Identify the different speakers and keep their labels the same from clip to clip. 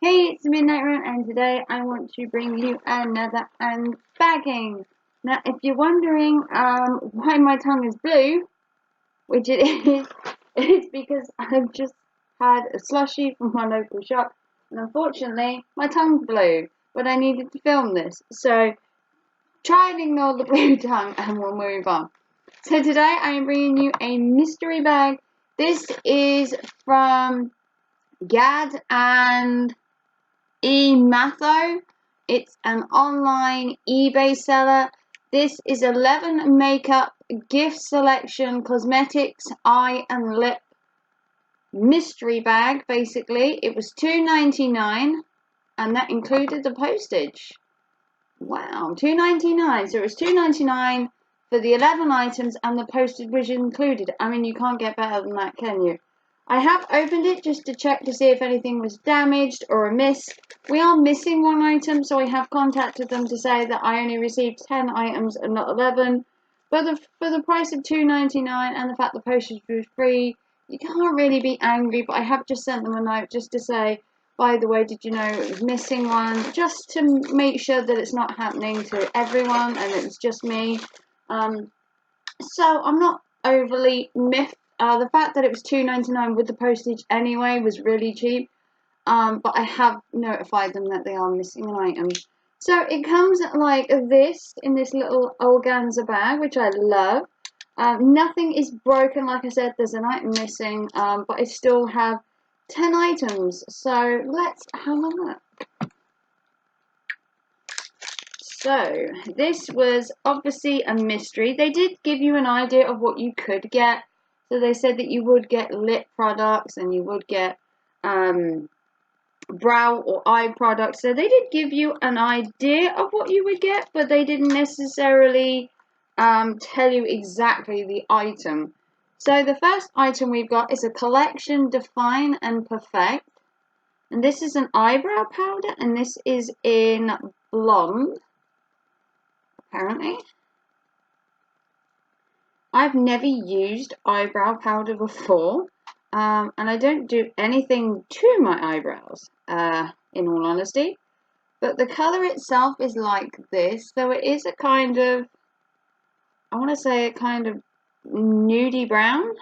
Speaker 1: Hey, it's the Midnight Raven, and today I want to bring you another unbagging. Now, if you're wondering why my tongue is blue, which it is, it's because I've just had a slushie from my local shop, and unfortunately, my tongue's blue, but I needed to film this, so try and ignore the blue tongue, and we'll move on. So today I am bringing you a mystery bag. This is from Gad and Matho. It's an online eBay seller. This is 11 makeup, gift selection, cosmetics, eye and lip mystery bag. Basically, it was $2.99, and that included the postage. Wow, $2.99. So it was $2.99 for the 11 items, and the postage was included. I mean, you can't get better than that, can you? I have opened it just to check to see if anything was damaged or amiss. We are missing one item, so I have contacted them to say that I only received 10 items and not 11. But for the price of $2.99 and the fact the postage was free, you can't really be angry. But I have just sent them a note just to say, by the way, did you know it was missing one? Just to make sure that it's not happening to everyone and it's just me. So I'm not overly miffed. The fact that it was $2.99 with the postage anyway was really cheap. But I have notified them that they are missing an item. So it comes like this in this little organza bag, which I love. Nothing is broken, like I said. There's an item missing, but I still have 10 items. So let's have a look. So this was obviously a mystery. They did give you an idea of what you could get. So they said that you would get lip products and you would get brow or eye products. So they did give you an idea of what you would get, but they didn't necessarily tell you exactly the item. So the first item we've got is a collection Define and Perfect. And this is an eyebrow powder, and this is in blonde, apparently. I've never used eyebrow powder before, and I don't do anything to my eyebrows, in all honesty. But the colour itself is like this, so it is a kind of, I want to say a kind of nudie brown.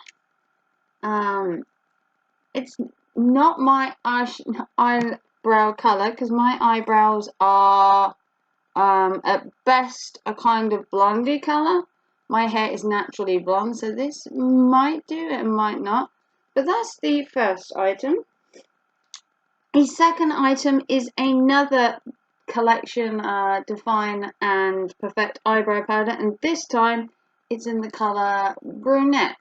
Speaker 1: It's not my eyebrow colour, because my eyebrows are at best a kind of blondie colour. My hair is naturally blonde, so this might do it and might not. But that's the first item. The second item is another collection Define and Perfect eyebrow powder, and this time it's in the colour brunette.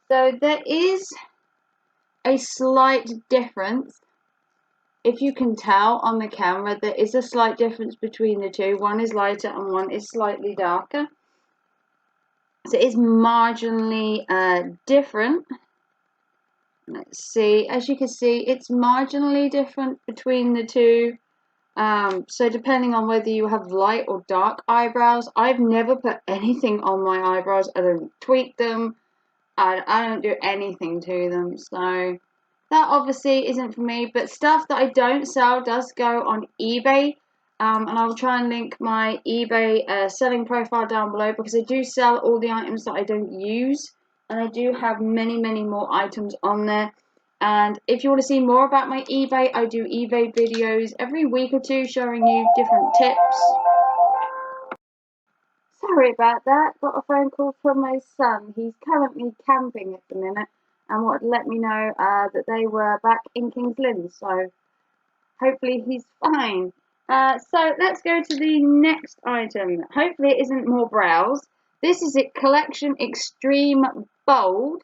Speaker 1: So there is a slight difference. If you can tell on the camera, there is a slight difference between the two. One is lighter and one is slightly darker. So it is marginally different. Let's see. As you can see, it's marginally different between the two. So depending on whether you have light or dark eyebrows, I've never put anything on my eyebrows. I don't tweak them. I don't do anything to them. So that obviously isn't for me, but stuff that I don't sell does go on eBay, and I'll try and link my eBay selling profile down below, because I do sell all the items that I don't use, and I do have many more items on there. And if you want to see more about my eBay, I do eBay videos every week or two showing you different tips. Sorry about that, got a phone call from my son. He's currently camping at the minute and wanted to let me know that they were back in King's Lynn, so hopefully he's fine. So let's go to the next item. Hopefully it isn't more brows. This is it, Collection Extreme Bold,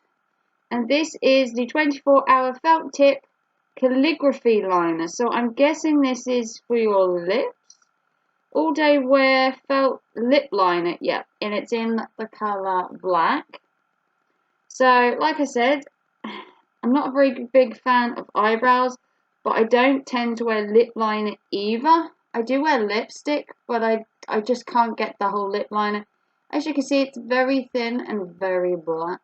Speaker 1: and this is the 24-hour felt tip calligraphy liner. So I'm guessing this is for your lips. All Day Wear Felt Lip Liner, yep, and it's in the colour black. So, like I said, I'm not a very big fan of eyebrows, but I don't tend to wear lip liner either. I do wear lipstick, but I just can't get the whole lip liner. As you can see, it's very thin and very black.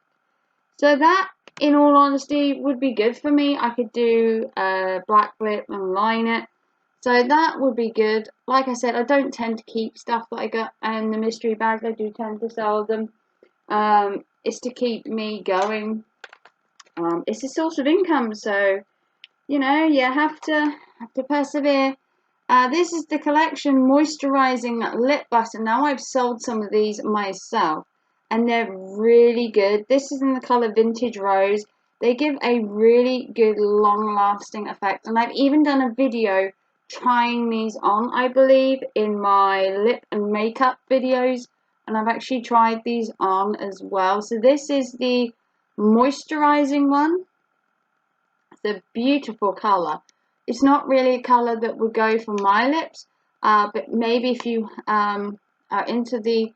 Speaker 1: So that in all honesty, would be good for me. I could do a black lip and line it. So that would be good. Like I said, I don't tend to keep stuff that I got in the mystery bags. I do tend to sell them. It's to keep me going. It's a source of income, so you know you have to persevere. This is the collection moisturizing lip butter. Now I've sold some of these myself, and they're really good. This is in the color Vintage Rose. They give a really good long-lasting effect, and I've even done a video trying these on, I believe, in my lip and makeup videos, and I've actually tried these on as well. So this is the moisturizing one. It's a beautiful color. It's not really a color that would go for my lips, but maybe if you are into the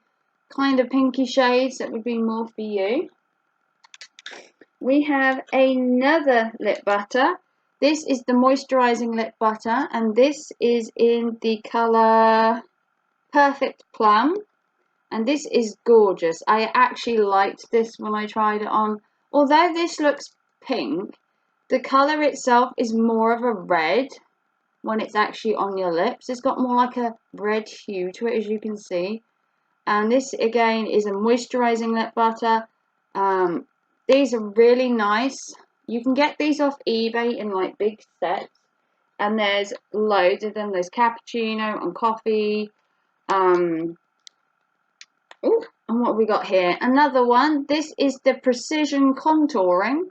Speaker 1: kind of pinky shades, that would be more for you. We have another lip butter. This is the moisturizing lip butter, and this is in the color Perfect Plum, and this is gorgeous. I actually liked this when I tried it on. Although this looks pink, the color itself is more of a red when it's actually on your lips. It's got more like a red hue to it, as you can see. And this again is a moisturizing lip butter. These are really nice. You can get these off eBay in like big sets, and there's loads of them. There's cappuccino and coffee. Ooh, and what have we got here? Another one. This is the precision contouring.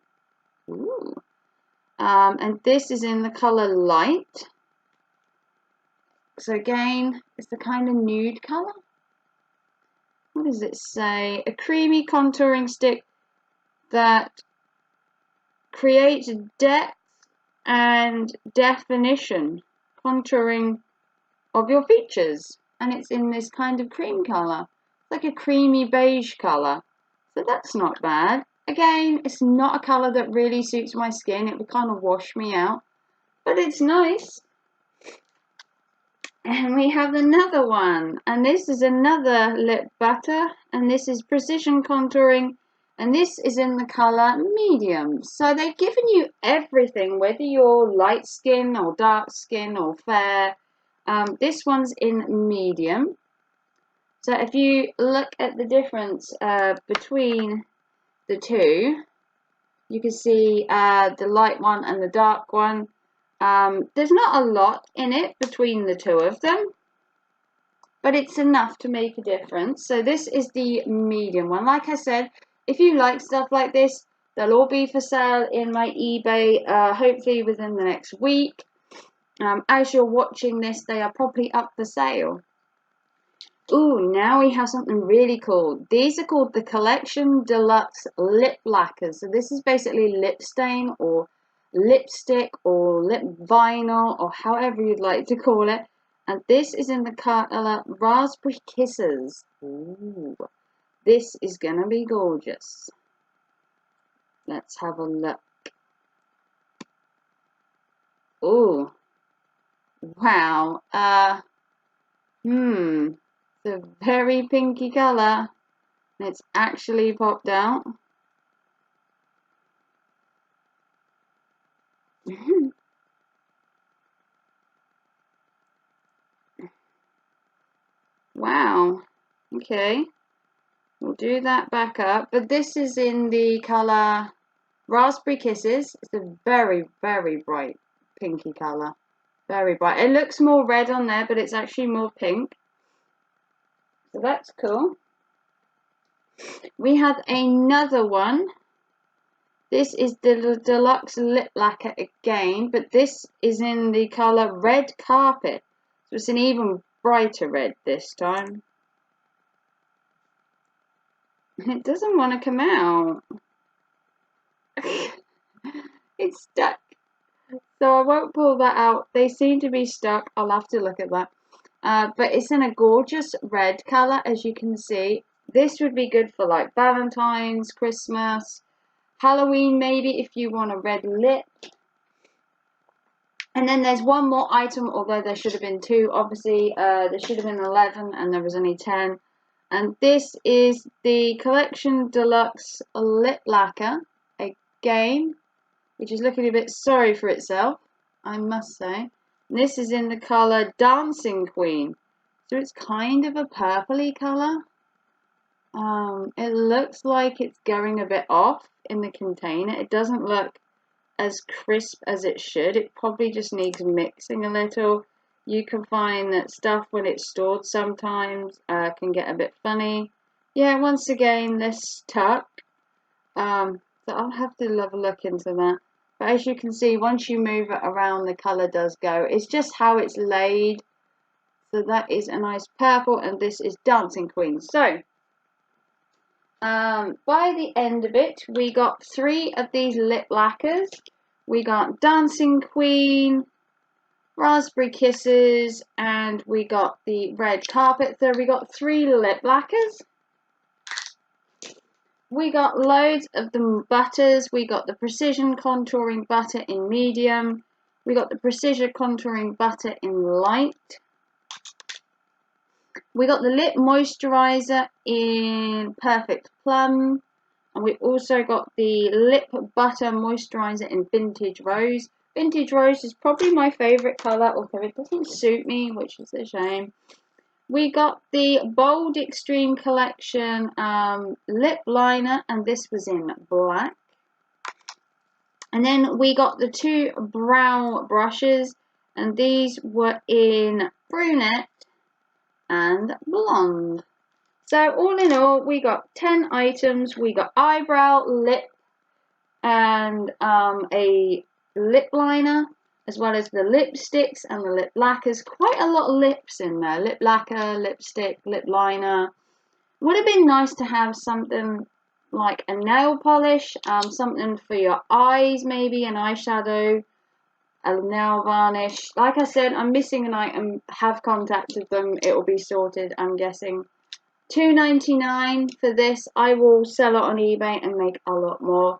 Speaker 1: Ooh. And this is in the color light. So again, it's the kind of nude color. What does it say? A creamy contouring stick that creates depth and definition contouring of your features, and it's in this kind of cream color. It's like a creamy beige color, so that's not bad. Again, it's not a color that really suits my skin. It would kind of wash me out, but it's nice. And we have another one, and this is another lip butter, and this is precision contouring, and this is in the color medium. So they've given you everything, whether you're light skin or dark skin or fair. This one's in medium. So if you look at the difference between the two, you can see the light one and the dark one. There's not a lot in it between the two of them, but it's enough to make a difference. So this is the medium one. Like I said, if you like stuff like this, they'll all be for sale in my eBay, hopefully within the next week. As you're watching this, they are probably up for sale. Ooh, now we have something really cool. These are called the Collection Deluxe Lip Lacquers. So this is basically lip stain or lipstick or lip vinyl or however you'd like to call it. And this is in the color Raspberry Kisses. Ooh, this is going to be gorgeous. Let's have a look. Ooh, wow. It's a very pinky color. It's actually popped out. Wow. Okay. We'll do that back up. But this is in the color Raspberry Kisses. It's a very, very bright pinky color. Very bright. It looks more red on there, but it's actually more pink. So that's cool. We have another one. This is the Deluxe Lip Lacquer again, but this is in the color Red Carpet. So it's an even brighter red this time. It doesn't want to come out. It's stuck. So I won't pull that out. They seem to be stuck. I'll have to look at that. But it's in a gorgeous red color, as you can see. This would be good for like Valentine's, Christmas, Halloween maybe if you want a red lip. And then there's one more item, although there should have been two. Obviously, there should have been 11 and there was only 10. And this is the Collection Deluxe Lip Lacquer. game, which is looking a bit sorry for itself, I must say. And this is in the colour Dancing Queen. So it's kind of a purpley colour. It looks like it's going a bit off in the container. It doesn't look as crisp as it should. It probably just needs mixing a little. You can find that stuff when it's stored sometimes can get a bit funny. Yeah, once again, this stuck. So I'll have to have a look into that. But as you can see, once you move it around, the colour does go. It's just how it's laid. So that is a nice purple, and this is Dancing Queen. So, by the end of it, we got 3 of these lip lacquers. We got Dancing Queen, Raspberry Kisses, and we got the Red Carpet. So we got 3 lip lacquers. We got loads of the butters. We got the Precision Contouring Butter in medium. We got the Precision Contouring Butter in light. We got the Lip Moisturizer in Perfect Plum. And we also got the Lip Butter Moisturizer in Vintage Rose. Vintage Rose is probably my favourite colour, although it doesn't suit me, which is a shame. We got the Bold Extreme Collection lip liner, and this was in black. And then we got the 2 brow brushes, and these were in brunette and blonde. So all in all, we got 10 items. We got eyebrow, lip, and a lip liner, as well as the lipsticks and the lip lacquers. Quite a lot of lips in there. Lip lacquer, lipstick, lip liner. Would have been nice to have something like a nail polish, something for your eyes, maybe an eyeshadow, a nail varnish. Like I said, I'm missing an item. Have contacted them. It will be sorted, I'm guessing. $2.99 for this. I will sell it on eBay and make a lot more.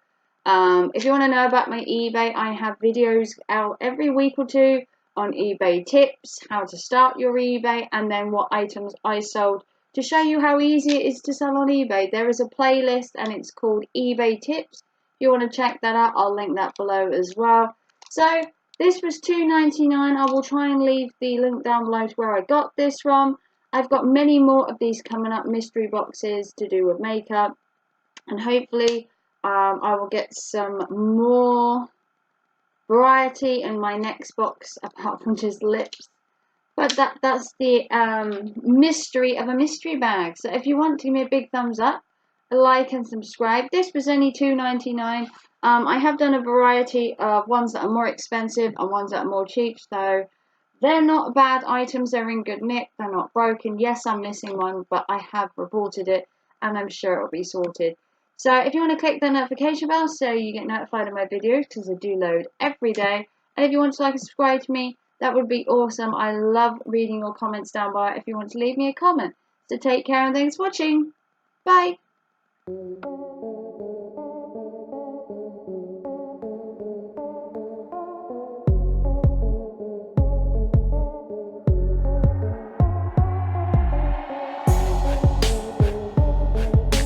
Speaker 1: If you want to know about my eBay, I have videos out every week or 2 on eBay tips, how to start your eBay, and then what items I sold to show you how easy it is to sell on eBay. There is a playlist and it's called eBay tips. If you want to check that out, I'll link that below as well. So this was $2.99. I will try and leave the link down below to where I got this from. I've got many more of these coming up, mystery boxes to do with makeup, and hopefully I will get some more variety in my next box apart from just lips. But that's the mystery of a mystery bag. So if you want to give me a big thumbs up, a like and subscribe. This was only $2.99. I have done a variety of ones that are more expensive and ones that are more cheap, so they're not bad items. They're in good nick. They're not broken. Yes, I'm missing one, but I have reported it, and I'm sure it'll be sorted. So if you want to click the notification bell so you get notified of my videos, because I do load every day. And if you want to like and subscribe to me, that would be awesome. I love reading your comments down below if you want to leave me a comment. So take care and thanks for watching. Bye.